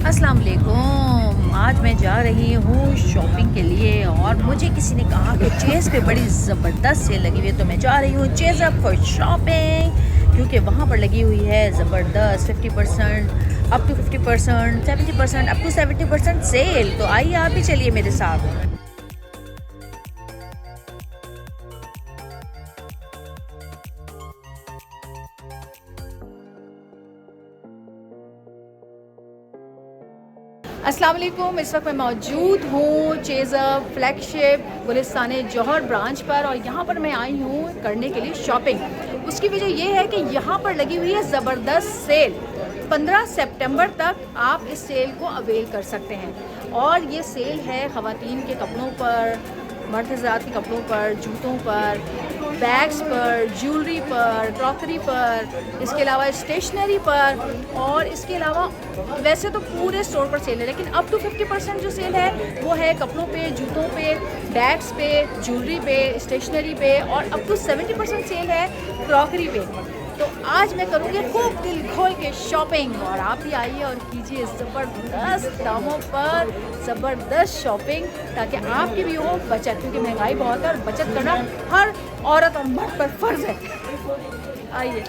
अस्सलाम वालेकुम। आज मैं जा रही हूँ शॉपिंग के लिए और मुझे किसी ने कहा कि चेज़ पे बड़ी ज़बरदस्त सेल लगी हुई है, तो मैं जा रही हूँ चेज़ अप फॉर शॉपिंग, क्योंकि वहाँ पर लगी हुई है ज़बरदस्त 50% up to 50%, 70% up to 70% sale. तो आइए आप भी चलिए मेरे साथ। अस्सलाम वालेकुम। इस वक्त मैं मौजूद हूँ चेज़ अप फ्लैगशिप गुलिस्तान जौहर ब्रांच पर और यहाँ पर मैं आई हूँ करने के लिए शॉपिंग। उसकी वजह ये है कि यहाँ पर लगी हुई है ज़बरदस्त सेल। 15 सितंबर तक आप इस सेल को अवेल कर सकते हैं और ये सेल है ख़वातीन के कपड़ों पर, मर्द हज़रात के कपड़ों पर, जूतों पर, बैग्स पर, ज्वेलरी पर, क्रॉकरी पर, इसके अलावा स्टेशनरी पर और इसके अलावा वैसे तो पूरे स्टोर पर सेल है, लेकिन अप टू 50% जो सेल है वो है कपड़ों पे, जूतों पे, बैग्स पे, ज्वेलरी पे, स्टेशनरी पे और अप टू 70% सेल है क्रॉकरी पे। तो आज मैं करूँगी खूब दिल खोल के शॉपिंग और आप भी आइए और कीजिए ज़बरदस्त दामों पर ज़बरदस्त शॉपिंग, ताकि आपकी भी हो बचत, क्योंकि महंगाई बहुत है और बचत करना हर औरत और मर्द पर फ़र्ज़ है। आइए।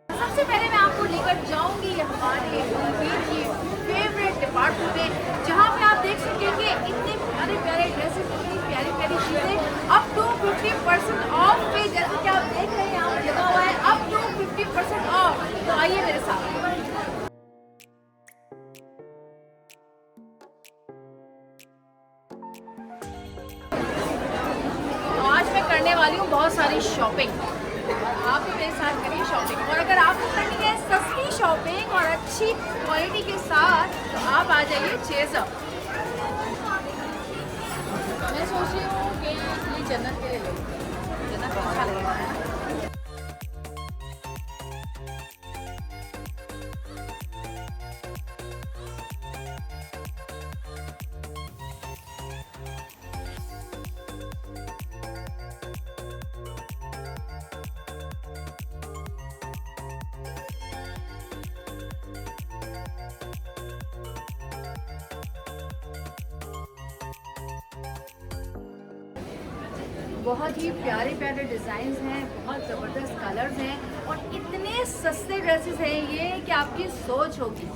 सबसे पहले मैं आपको लेकर जाऊंगी हमारे मुंबई की फेवरेट डिपार्टमेंट में, जहाँ पे आप देख सकेंगे इतने प्यारे प्यारे ड्रेसेस, इतनी प्यारी प्यारी चीज़ें अप टू 50% ऑफ पे। जैसे कि आप देख रहे हैं यहाँ पर लगा हुआ है अप टू 50% ऑफ। तो आइए मेरे साथ। तो आज मैं करने वाली हूँ बहुत सारी शॉपिंग, आप भी मेरे साथ करिए शॉपिंग। और अगर आपको करनी है सस्ती शॉपिंग और अच्छी क्वालिटी के साथ तो आप आ जाइए चेज़ अप। मैं सोच रही हूँ कि ये जन्नत के लिए लूँ, जन्नत अच्छा लगेगा है ना। बहुत ही प्यारे प्यारे डिज़ाइंस हैं, बहुत ज़बरदस्त कलर्स हैं और इतने सस्ते ड्रेसेस हैं ये कि आपकी सोच होगी।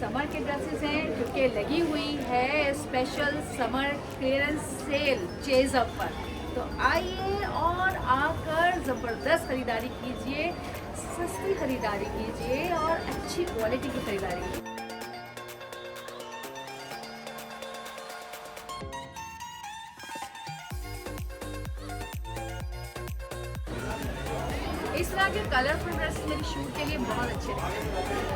समर के ड्रेसेस हैं क्योंकि लगी हुई है special summer clearance sale Chase Up पर। तो आइए और आकर ज़बरदस्त ख़रीदारी कीजिए, सस्ती ख़रीदारी कीजिए और अच्छी क्वालिटी की ख़रीदारी कीजिए। इस तरह के कलरफुल ड्रेसेस मेरे शूट के लिए बहुत अच्छे लगते हैं।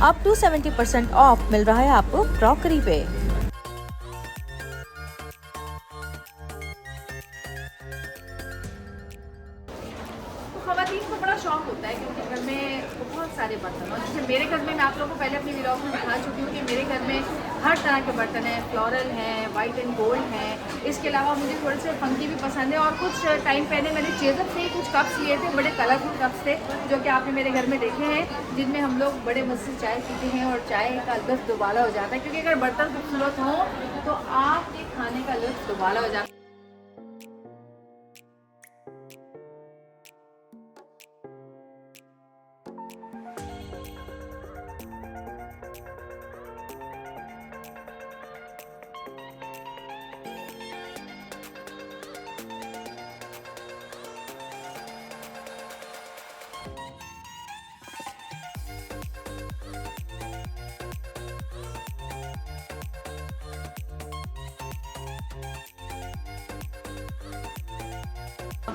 अप टू 70% ऑफ मिल रहा है आपको क्रॉकरी पे। ख़वातीन को बड़ा शौक होता है क्योंकि घर में बहुत सारे बर्तन हो। जैसे मेरे घर में, मैं आप लोगों को पहले अपनी व्लॉग में दिखा चुकी हूँ कि मेरे घर में हर तरह के बर्तन हैं, फ्लोरल हैं, वाइट एंड गोल्ड हैं। इसके अलावा मुझे थोड़े से फंकी भी पसंद है और कुछ टाइम पहले मैंने चेज़ अप से कुछ कप्स लिए थे, बड़े कलरफुल कप्स थे जो कि आपने मेरे घर में देखे हैं, जिनमें हम लोग बड़े मज़े से चाय पीते हैं और चाय का लुत्फ़ दुबाला हो जाता है, क्योंकि अगर बर्तन खूबसूरत हों तो आपके खाने का लुत्फ़ दुबाला हो जाता है।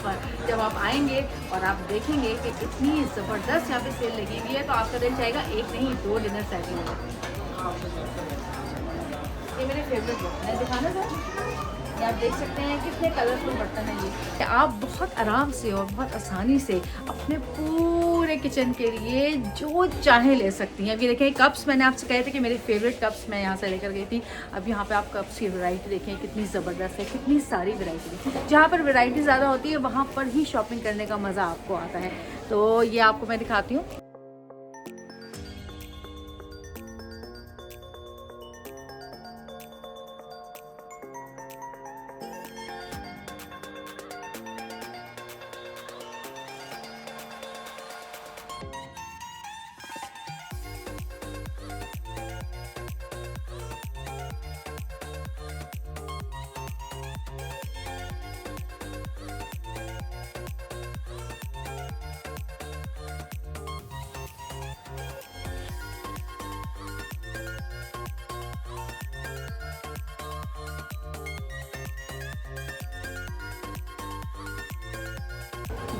पर जब आप आएंगे और आप देखेंगे कि इतनी ज़बरदस्त यहाँ पे सेल लगी हुई है तो आपका दिल चाहेगा एक नहीं 2 डिनर सेट हो। ये मेरे फेवरेट है, दिखाना सर। ये आप देख सकते हैं कितने कलरफुल बर्तन हैं ये। आप बहुत आराम से और बहुत आसानी से अपने पूरे किचन के लिए जो चाहे ले सकती हैं। अभी देखें कप्स, मैंने आपसे कहे थे कि मेरे फेवरेट कप्स मैं यहाँ से लेकर गई थी। अब यहाँ पे आप कप्स की वैरायटी देखें कितनी ज़बरदस्त है, कितनी सारी वैरायटी। जहाँ पर वैरायटी ज़्यादा होती है वहाँ पर ही शॉपिंग करने का मज़ा आपको आता है। तो ये आपको मैं दिखाती हूँ।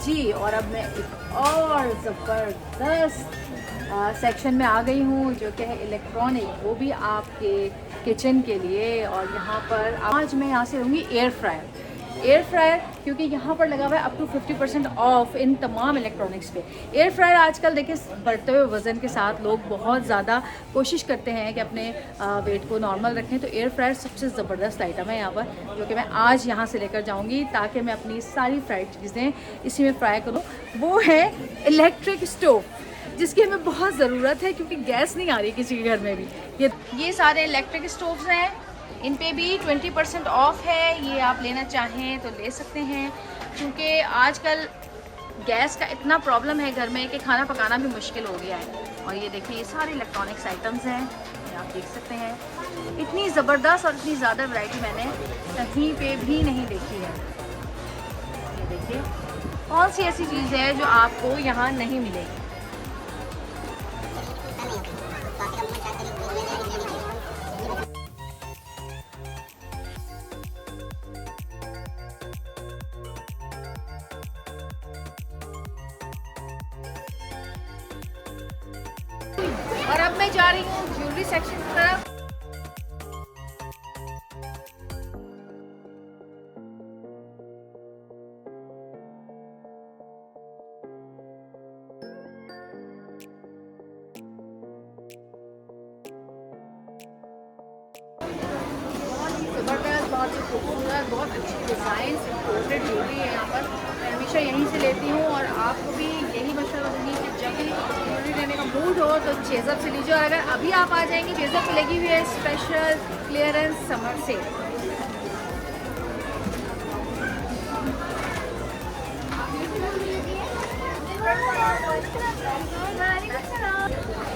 जी, और अब मैं एक और ज़बरदस्त सेक्शन में आ गई हूँ जो कि है इलेक्ट्रॉनिक, वो भी आपके किचन के लिए। और यहाँ पर आज मैं यहाँ से लूँगी एयर फ्रायर, क्योंकि यहाँ पर लगा हुआ है अप टू 50% ऑफ इन तमाम इलेक्ट्रॉनिक्स पे। एयर फ्रायर आजकल देखिए बढ़ते हुए वज़न के साथ लोग बहुत ज़्यादा कोशिश करते हैं कि अपने वेट को नॉर्मल रखें, तो एयर फ्रायर सबसे ज़बरदस्त आइटम है यहाँ पर, जो कि मैं आज यहाँ से लेकर जाऊँगी ताकि मैं अपनी सारी फ्राइड चीज़ें इसी में फ्राई करूँ। वो है इलेक्ट्रिक स्टोव, जिसकी हमें बहुत ज़रूरत है क्योंकि गैस नहीं आ रही किसी के घर में भी। ये सारे इलेक्ट्रिक स्टोव्स हैं, इन पे भी 20% ऑफ है। ये आप लेना चाहें तो ले सकते हैं, क्योंकि आजकल गैस का इतना प्रॉब्लम है घर में कि खाना पकाना भी मुश्किल हो गया है। और ये देखिए ये सारे इलेक्ट्रॉनिक्स आइटम्स हैं, ये आप देख सकते हैं। इतनी ज़बरदस्त और इतनी ज़्यादा वैरायटी मैंने कहीं पे भी नहीं देखी है। ये देखिए कौन सी ऐसी चीज़ है जो आपको यहाँ नहीं मिलेगी। और अब मैं जा रही हूँ ज्वेलरी सेक्शन की तरफ। जबरदस्त, बहुत ही खूबसूरत, बहुत अच्छी डिज़ाइन इम्पोर्टेड ज्वेलरी है यहाँ पर। मैं हमेशा यहीं से लेती हूँ और आपको भी यही मशवरा दूँगी कि जब भी ज्वेलरी लेने का मूड हो तो चेज़अप से लीजिए। और अगर अभी आप आ जाएंगी, चेज़अप से लगी हुई है स्पेशल क्लियरेंस समर सेल।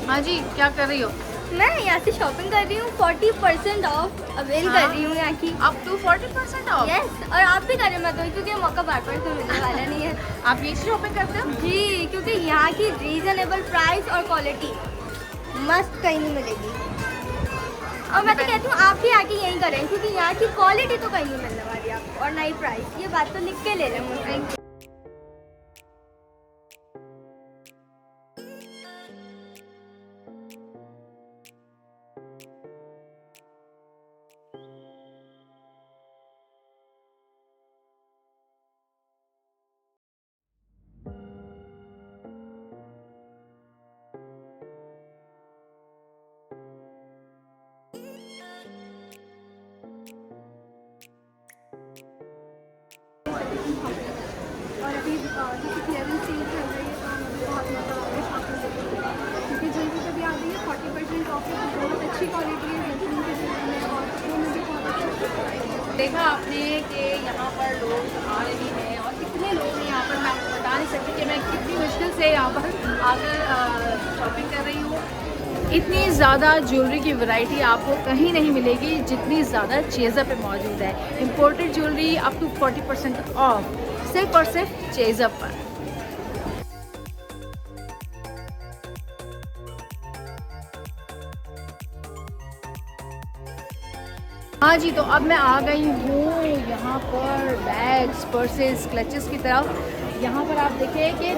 हाँ जी, क्या कर रही हो? मैं यहाँ से शॉपिंग कर रही हूँ, 40% ऑफ अवेल कर रही हूँ यहाँ की। Up to 40% of? यस, और आप भी करें मत, क्योंकि ये मौका बार बार तो मिलने वाला नहीं है। आप ये शॉपिंग करते हो? जी, क्योंकि यहाँ की रीजनेबल प्राइस और क्वालिटी मस्त कहीं नहीं मिलेगी। और मैं तो कहती हूँ आप भी आके यहीं करें, क्योंकि यहाँ की क्वालिटी तो कहीं नहीं मिलने वाली आपको, और नई प्राइस। ये बात तो लिख के ले लें मुझे। और अभी क्लियरेंस सेल चल रही है, तो हमें बहुत मज़ा आ रहा है शॉपिंग करने में, क्योंकि ज्वेलरी पे भी आ रही है 40% ऑफ है। बहुत अच्छी क्वालिटी है ज्वेलरी के ज्वेलरी में, और वो मुझे बहुत अच्छा देखा आपने कि यहाँ पर लोग आ रहे हैं, और कितने लोग हैं यहाँ पर मैं आपको बता नहीं सकती कि मैं कितनी मुश्किल से यहाँ पर आकर शॉपिंग कर रही हूँ। इतनी ज़्यादा ज्वेलरी की वैरायटी आपको कहीं नहीं मिलेगी जितनी ज़्यादा चेज़अप पे मौजूद है। Imported jewellery up to 40% off, सिर्फ और सिर्फ चेज़अप पर। हाँ जी, तो अब मैं आ गई हूँ यहाँ पर बैग्स, पर्सेस, क्लचेस की तरफ। यहाँ पर आप देखें कि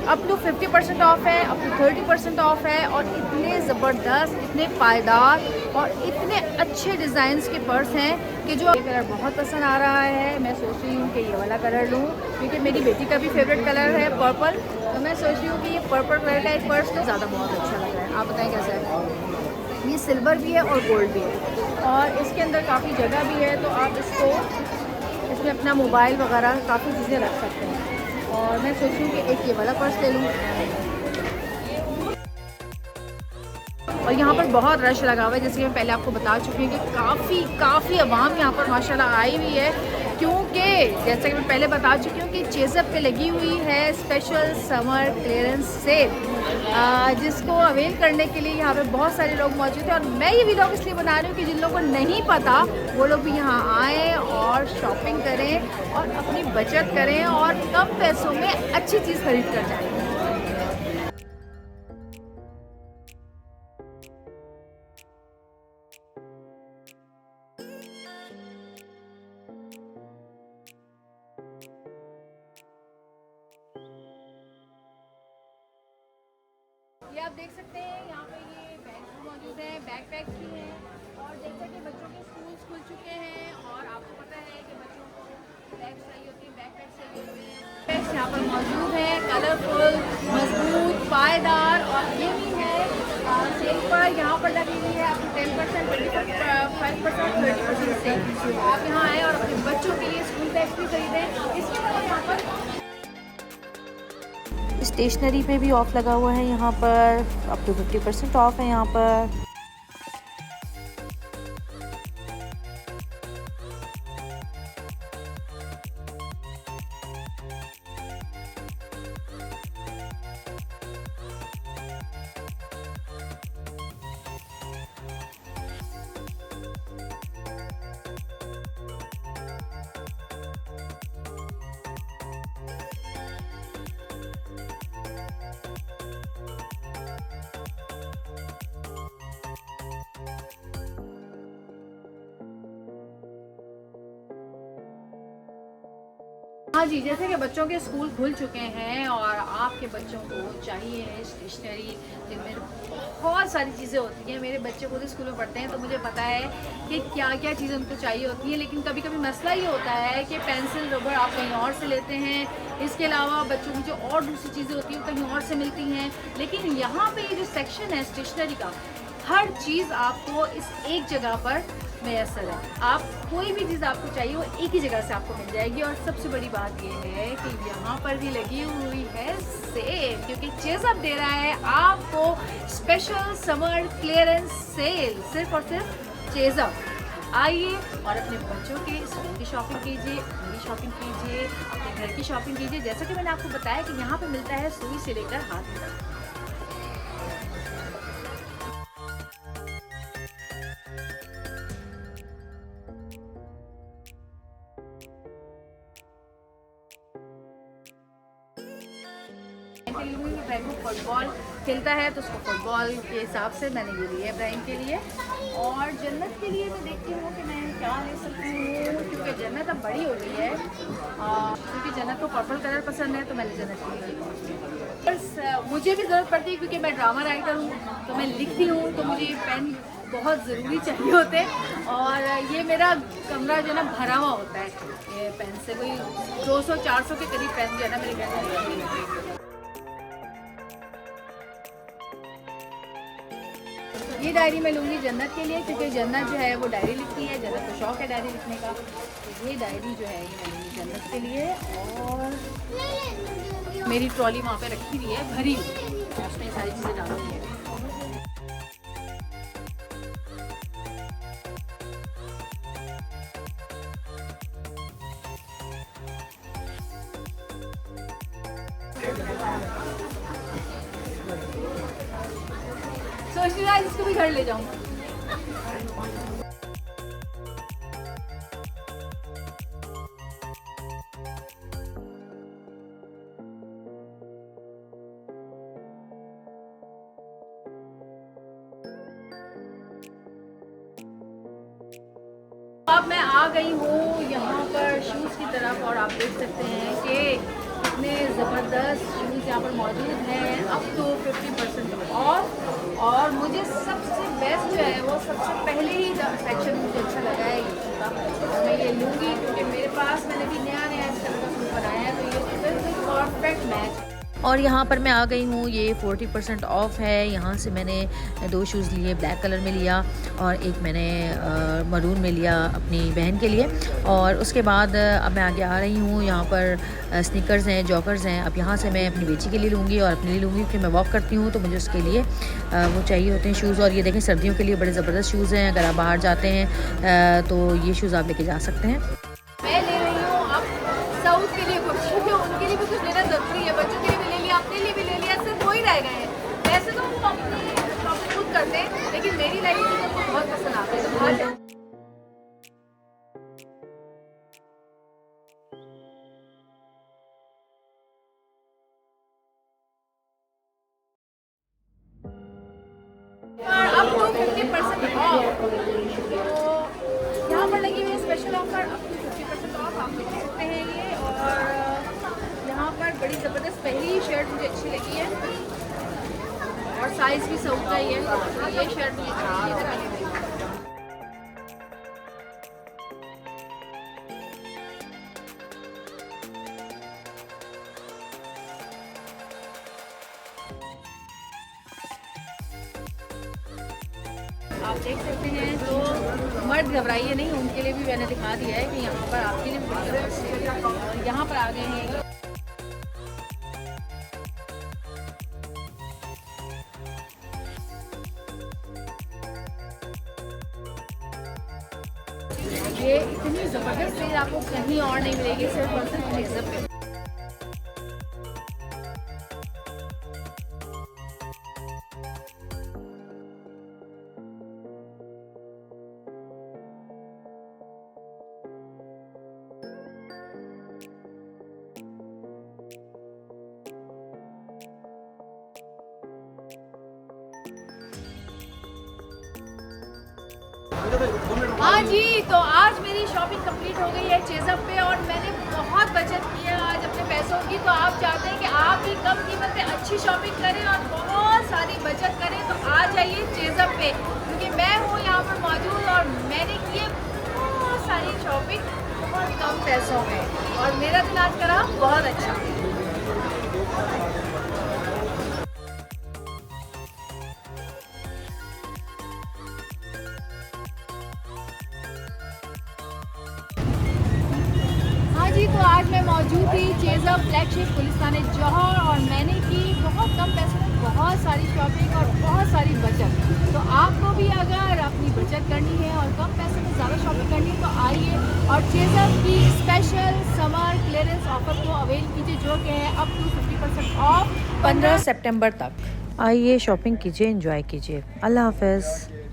अप टू 50% ऑफ है, अप टू 30% ऑफ है। और इतने ज़बरदस्त, इतने पायदार और इतने अच्छे डिज़ाइंस के पर्स हैं कि जो ये कलर बहुत पसंद आ रहा है। मैं सोच रही हूँ कि ये वाला कलर लूँ, क्योंकि मेरी बेटी का भी फेवरेट कलर है पर्पल। तो मैं सोच रही हूँ कि ये पर्पल कलर का एक पर्स तो ज़्यादा बहुत अच्छा लग रहा है। आप बताएं कैसा है। ये सिल्वर भी है और गोल्ड भी है, और इसके अंदर काफ़ी जगह भी है, तो आप इसमें अपना मोबाइल वगैरह काफ़ी चीज़ें रख सकते हैं। और मैं सोच रही हूँ कि एक ये वाला पर्स ले लूँ। और यहाँ पर बहुत रश लगा हुआ है, जैसे कि मैं पहले आपको बता चुकी हूँ कि काफ़ी आवाम यहाँ पर माशाल्लाह आई हुई है, क्योंकि जैसे कि मैं पहले बता चुकी हूँ कि चेज़अप पे लगी हुई है स्पेशल समर क्लियरेंस सेल, जिसको अवेल करने के लिए यहाँ पे बहुत सारे लोग मौजूद हैं। और मैं ये वीडियो इसलिए बना रही हूँ कि जिन लोगों को नहीं पता वो लोग भी यहाँ आएँ और शॉपिंग करें और अपनी बचत करें और कम पैसों में अच्छी चीज़ खरीद कर जाएँ। ये आप देख सकते हैं, यहाँ पे ये बैग्स भी मौजूद हैं, बैकपैक्स भी हैं। और जैसा कि बच्चों के स्कूल खुल चुके हैं और आपको पता है कि बच्चों को बैग्स चाहिए होती है, बैकपैक्स चाहिए होते हैं। बैग्स यहाँ पर मौजूद हैं, कलरफुल, मजबूत, पायदार। और ये भी है सेल पर यहाँ पर लगी हुई है आपको 10%, 25%, 30% सेल। आप यहाँ आएँ और अपने बच्चों के लिए स्कूल बैग्स भी खरीदें। इसके अलावा यहाँ पर स्टेशनरी पे भी ऑफ लगा हुआ है, यहाँ पर अप टू 50% ऑफ है यहाँ पर। हाँ जी, जैसे कि बच्चों के स्कूल खुल चुके हैं और आपके बच्चों को चाहिए है स्टेशनरी, जिनमें बहुत सारी चीज़ें होती हैं। मेरे बच्चे खुद स्कूल में पढ़ते हैं, तो मुझे पता है कि क्या क्या चीज़ें उनको चाहिए होती हैं। लेकिन कभी कभी मसला ये होता है कि पेंसिल रबर आप कहीं और से लेते हैं, इसके अलावा बच्चों की जो और दूसरी चीज़ें होती हैं वो कहीं और से मिलती हैं। लेकिन यहाँ पर ये जो सेक्शन है स्टेशनरी का, हर चीज़ आपको इस एक जगह पर मैसर है। आप कोई भी चीज़ आपको चाहिए वो एक ही जगह से आपको मिल जाएगी। और सबसे बड़ी बात ये है कि यहाँ पर भी लगी हुई है सेल, क्योंकि चेज़अप दे रहा है आपको स्पेशल समर क्लियरेंस सेल, सिर्फ और सिर्फ चेज़अप। आइए और अपने बच्चों के स्कूल की शॉपिंग कीजिए, अपनी शॉपिंग कीजिए, अपने घर की शॉपिंग कीजिए। जैसा कि मैंने आपको बताया कि यहाँ पर मिलता है सुई से लेकर हाथ तक। फुटबॉल खेलता है तो उसको फुटबॉल के हिसाब से मैंने ये लिया है इब्राहिम के लिए। और जन्नत के लिए मैं देखती हूँ कि मैं क्या ले सकती हूँ, क्योंकि जन्नत अब बड़ी हो गई है। क्योंकि जन्नत को पर्पल कलर पसंद है, तो मैंने जन्नत के लिए लिया। मुझे भी ज़रूरत पड़ती है क्योंकि मैं ड्रामा राइटर हूँ, तो मैं लिखती हूँ, तो मुझे पेन बहुत ज़रूरी चाहिए होते हैं। और ये मेरा कमरा जो है ना भरा हुआ होता है ये पेन से, कोई 200-400 के करीब पेन जो है ना मेरे घर में। ये डायरी मैं लूँगी जन्नत के लिए, क्योंकि जन्नत जो है वो डायरी लिखती है, जन्नत को शौक़ है डायरी लिखने का। तो ये डायरी जो है ये मैं लूँगी जन्नत के लिए। और मेरी ट्रॉली वहाँ पे रखी हुई है भरी हुई, उसमें सारी चीज़ें डालनी है। सोच रही हूँ इसको भी घर ले जाऊँ। अब मैं आ गई हूँ यहाँ पर शूज़ की तरफ, और आप देख सकते हैं कि कितने ज़बरदस्त शूज़ यहाँ पर मौजूद हैं अप टू 50% ऑफ। और मुझे सबसे बेस्ट जो है वो सबसे पहले ही सेक्शन मुझे अच्छा लगा है ये का, मैं ये लूँगी क्योंकि मेरे पास मैंने भी नया इस तरह का सूट बनाया है, तो ये बिल्कुल परफेक्ट मैच। और यहाँ पर मैं आ गई हूँ, ये 40% ऑफ है। यहाँ से मैंने 2 शूज़ लिए, ब्लैक कलर में लिया और एक मैंने मरून में लिया अपनी बहन के लिए। और उसके बाद अब मैं आगे आ रही हूँ, यहाँ पर स्नीकर्स हैं, जॉकर्स हैं। अब यहाँ से मैं अपनी बेची के लिए लूँगी और अपने लिए लूँगी क्योंकि मैं वॉक करती हूँ, तो मुझे उसके लिए वो चाहिए होते हैं शूज़। और ये देखें सर्दियों के लिए बड़े ज़बरदस्त शूज़ हैं, अगर आप बाहर जाते हैं तो ये शूज़ आप लेके जा सकते हैं। मैं ले रही हूँ अब साउथ के लिए कुछ, क्योंकि उनके लिए भी कुछ लेना ज़रूरी है, बच्चों के लिए भी ले लिया, अपने लिए भी ले लिया, सिर्फ वो ही रह गए हैं। वैसे तो वो अपनी शॉपिंग खुद करते हैं, लेकिन मेरी लाइफ में उनको बहुत पसंद आता है, तो बाहर जाओ। अप टू 50% ऑफ, तो यहाँ पर लगी हुई है special offer up to 50% off, आप देख सकते हैं ये। और यहाँ पर बड़ी ज़बरदस्त पहली शर्ट मुझे अच्छी लगी है और साइज़ भी साउथ का ही है, तो ये शर्ट मुझे अच्छी लगी है। आप देख सकते हैं, तो मर्द घबराइए नहीं, उनके लिए भी मैंने दिखा दिया है कि यहाँ पर आपके लिए भी बड़ी ज़बरदस्त है। और यहाँ पर आ गए हैं ये इतनी ज़बरदस्त चीज़ आपको कहीं और नहीं मिलेगी, सिर्फ और सिर्फ चीज़ पे। हाँ जी, तो आज मेरी शॉपिंग कंप्लीट हो गई है चेज़अप पे और मैंने बहुत बचत की है आज अपने पैसों की। तो आप चाहते हैं कि आप भी कम कीमत पे अच्छी शॉपिंग करें और बहुत सारी बचत करें, तो आ जाइए चेज़अप पे, क्योंकि मैं हूँ यहाँ पर मौजूद और मैंने की है बहुत सारी शॉपिंग बहुत कम पैसों में और मेरा दिन आज का रहा बहुत अच्छा। जी, तो आज मैं मौजूद थी चेज़अप फ्लैगशिप पुलिस थाने जौहर और मैंने की बहुत कम पैसों में बहुत सारी शॉपिंग और बहुत सारी बचत। तो आपको भी अगर अपनी बचत करनी है और कम पैसों में ज़्यादा शॉपिंग करनी है तो आइए और चेज़अप की स्पेशल समर क्लियरेंस ऑफर को अवेल कीजिए, जो कि है अप टू 50% ऑफ 15 सितंबर तक। आइए शॉपिंग कीजिए, एंजॉय कीजिए। अल्लाह हाफ़िज़।